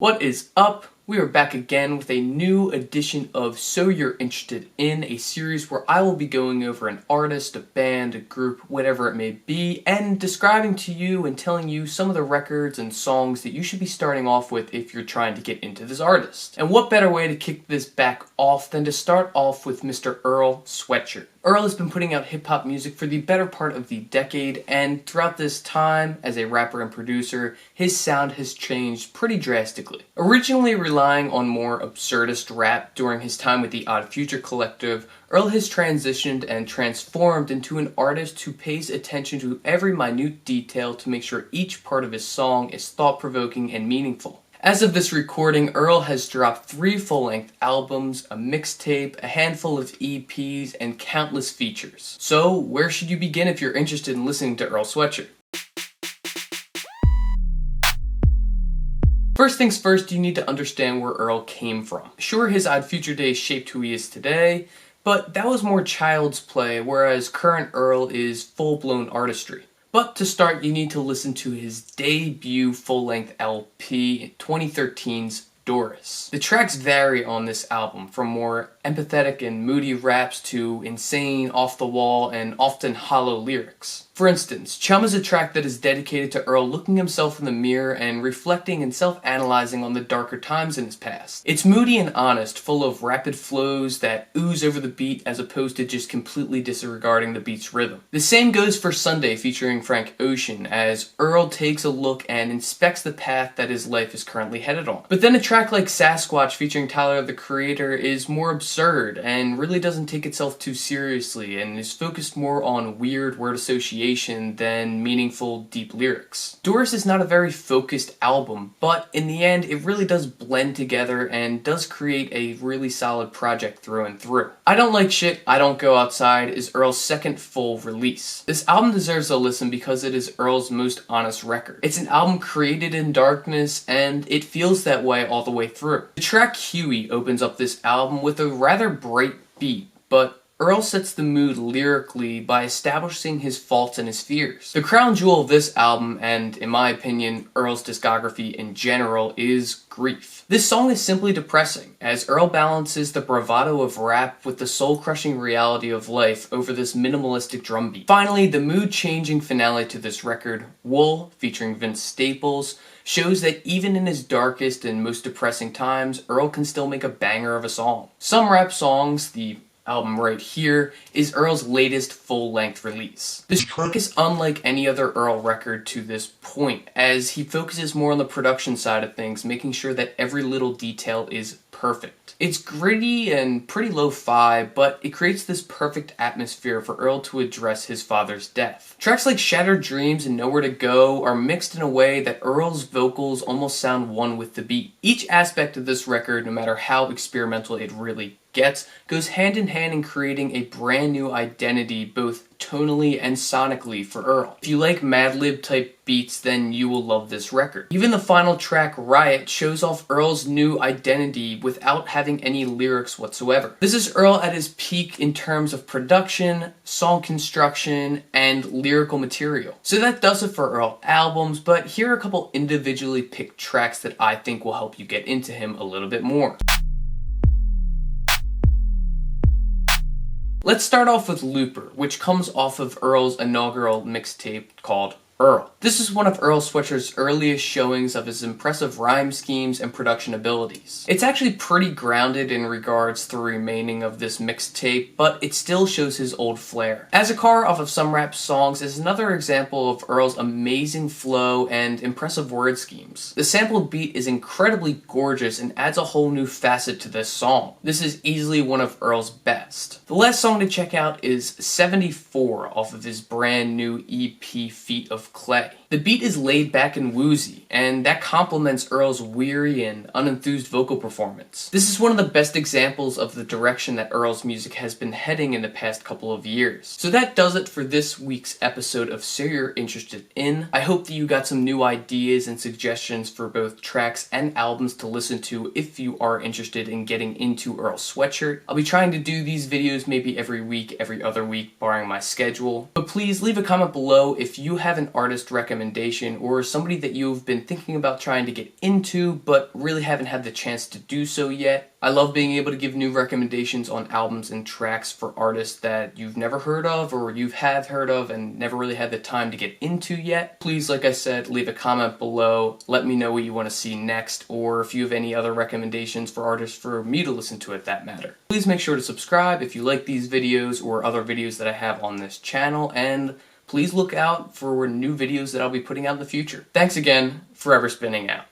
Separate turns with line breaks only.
What is up? We are back again with a new edition of So You're Interested In, a series where I will be going over an artist, a band, a group, whatever it may be, and describing to you and telling you some of the records and songs that you should be starting off with if you're trying to get into this artist. And what better way to kick this back off than to start off with Mr. Earl Sweatshirt. Earl has been putting out hip-hop music for the better part of the decade, and throughout this time, as a rapper and producer, his sound has changed pretty drastically. Originally relying on more absurdist rap during his time with the Odd Future Collective, Earl has transitioned and transformed into an artist who pays attention to every minute detail to make sure each part of his song is thought-provoking and meaningful. As of this recording, Earl has dropped 3 full-length albums, a mixtape, a handful of EPs, and countless features. So, where should you begin if you're interested in listening to Earl Sweatshirt? First things first, you need to understand where Earl came from. Sure, his Odd Future days shaped who he is today, but that was more child's play, whereas current Earl is full-blown artistry. But to start, you need to listen to his debut full-length LP, 2013's Doris. The tracks vary on this album, from more empathetic and moody raps to insane, off-the-wall, and often hollow lyrics. For instance, Chum is a track that is dedicated to Earl looking himself in the mirror and reflecting and self-analyzing on the darker times in his past. It's moody and honest, full of rapid flows that ooze over the beat as opposed to just completely disregarding the beat's rhythm. The same goes for Sunday featuring Frank Ocean, as Earl takes a look and inspects the path that his life is currently headed on. But then a track like Sasquatch featuring Tyler the Creator is more absurd and really doesn't take itself too seriously and is focused more on weird word association than meaningful, deep lyrics. Doris is not a very focused album, but in the end, it really does blend together and does create a really solid project through and through. I Don't Like Shit, I Don't Go Outside is Earl's second full release. This album deserves a listen because it is Earl's most honest record. It's an album created in darkness, and it feels that way all the way through. The track Huey opens up this album with a rather bright beat, but Earl sets the mood lyrically by establishing his faults and his fears. The crown jewel of this album, and in my opinion, Earl's discography in general, is Grief. This song is simply depressing, as Earl balances the bravado of rap with the soul-crushing reality of life over this minimalistic drum beat. Finally, the mood-changing finale to this record, Wool, featuring Vince Staples, shows that even in his darkest and most depressing times, Earl can still make a banger of a song. Some Rap Songs, the album right here, is Earl's latest full-length release. This track is unlike any other Earl record to this point, as he focuses more on the production side of things, making sure that every little detail is perfect. It's gritty and pretty lo-fi, but it creates this perfect atmosphere for Earl to address his father's death. Tracks like Shattered Dreams and Nowhere to Go are mixed in a way that Earl's vocals almost sound one with the beat. Each aspect of this record, no matter how experimental it really gets, goes hand in hand in creating a brand new identity both tonally and sonically for Earl. If you like Madlib type beats, then you will love this record. Even the final track, Riot, shows off Earl's new identity without having any lyrics whatsoever. This is Earl at his peak in terms of production, song construction, and lyrical material. So that does it for Earl albums, but here are a couple individually picked tracks that I think will help you get into him a little bit more. Let's start off with Looper, which comes off of Earl's inaugural mixtape called Earl. This is one of Earl Sweatshirt's earliest showings of his impressive rhyme schemes and production abilities. It's actually pretty grounded in regards to the remaining of this mixtape, but it still shows his old flair. As a Car off of Some Rap Songs is another example of Earl's amazing flow and impressive word schemes. The sampled beat is incredibly gorgeous and adds a whole new facet to this song. This is easily one of Earl's best. The last song to check out is 74 off of his brand new EP Feet of Clay. The beat is laid back and woozy, and that complements Earl's weary and unenthused vocal performance. This is one of the best examples of the direction that Earl's music has been heading in the past couple of years. So that does it for this week's episode of So You're Interested In. I hope that you got some new ideas and suggestions for both tracks and albums to listen to if you are interested in getting into Earl Sweatshirt. I'll be trying to do these videos maybe every week, every other week, barring my schedule. But please leave a comment below if you have an artist recommendation recommendation or somebody that you've been thinking about trying to get into but really haven't had the chance to do so yet. I love being able to give new recommendations on albums and tracks for artists that you've never heard of or you have heard of and never really had the time to get into yet. Please, like I said, leave a comment below. Let me know what you want to see next, or if you have any other recommendations for artists for me to listen to at that matter. Please make sure to subscribe if you like these videos or other videos that I have on this channel, and please look out for new videos that I'll be putting out in the future. Thanks again, Forever Spinning out.